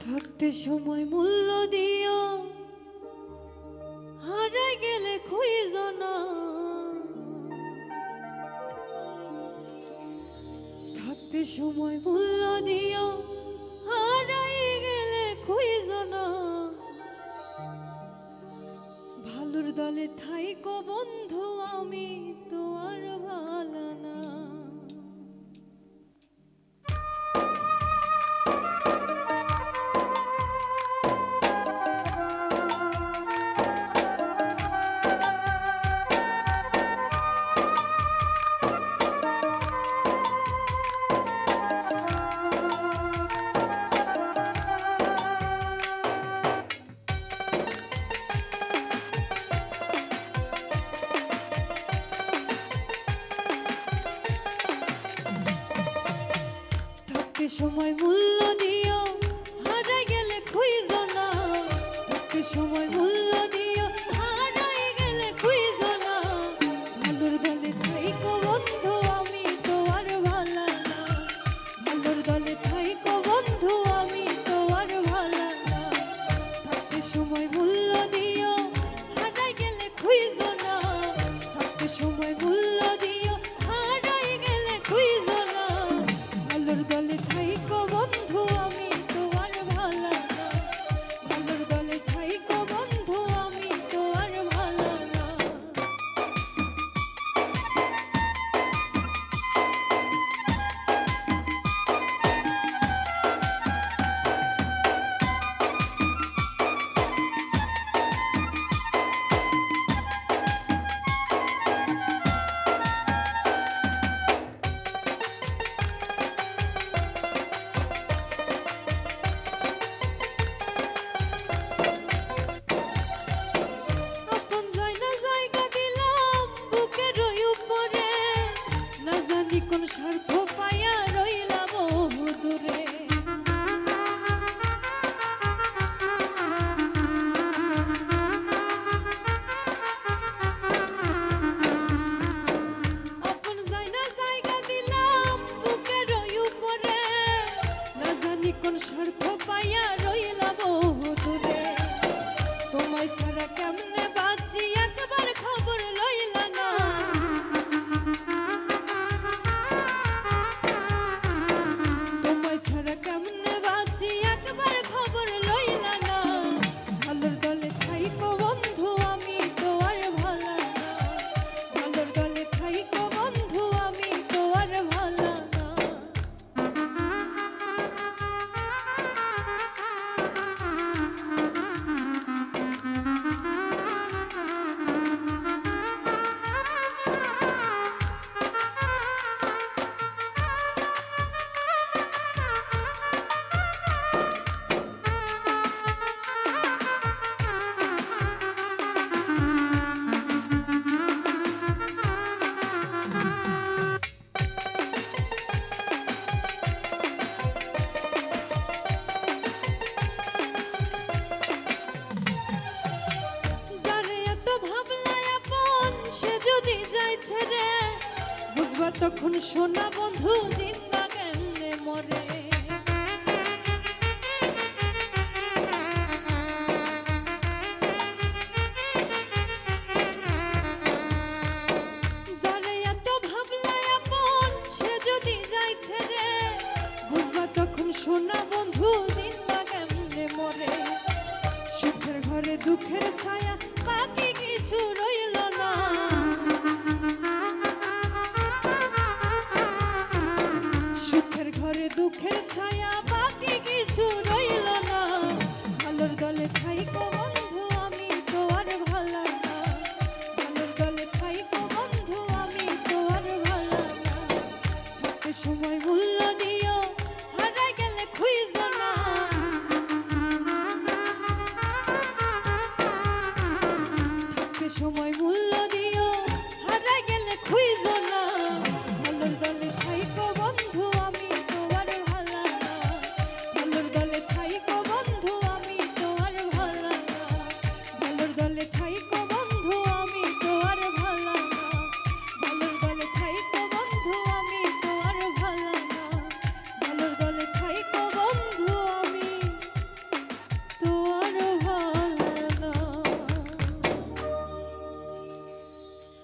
থাকতে সময় মূল্য দিও, হারাই গেলে খুঁজো না। থাকতে সময় মূল্য দিও, হারাই গেলে খুঁজো না। ভালোর দলে থাইকো বন্ধু, আমি তো আর ভালো না। সময় মূল্য দিও, হারাই গেলে খুঁজো না। থাকতে সময় মূল্য দিও, হারাই গেলে খুঁজো না। ভালোর দলে থাইকো বন্ধু, আমি তো আর ভালো না। ভালোর দলে থাইকো বন্ধু, আমি তো আর ভালো না। থাকতে সময় মূল্য দিও, হারাই গেলে খুঁজো না। থাকতে সময় মূল্য দিও, হারাই গেলে খুঁজো না। ভালোর দলে থাইকো বন্ধু, আমি তো আর ভালো না। ভালোর দলে থাইকো বন্ধু, আমি তো আর ভালো না। কোন স্বার্থ পাইয়া রইলাম দূরে। আপন যাইনা জায়গা দিলাম বুকের উপরে, না জানি কোন স্বার্থ পাইয়া রইলাম দূরে। তোমায় ছাড়া কেমনে বাঁচি, একবার খবর লইলা না। কেমনে বাঁচি, একবার খবর লইলা না। ভালোর দলে থাইকো বন্ধু, আমি তো আর ভালো না। ভালোর দলে থাইকো বন্ধু, আমি তো আর ভালো না। বুঝবা তখন সোনা বন্ধু, জিন্দা কেমনে মরে। যারে এত ভাবলাই আপন, সে যদি যাই ছেড়ে, বুঝবা তখন সোনা বন্ধু, জিন্দা কেমনে মরে। সুখের ঘরে দুঃখের ছায়া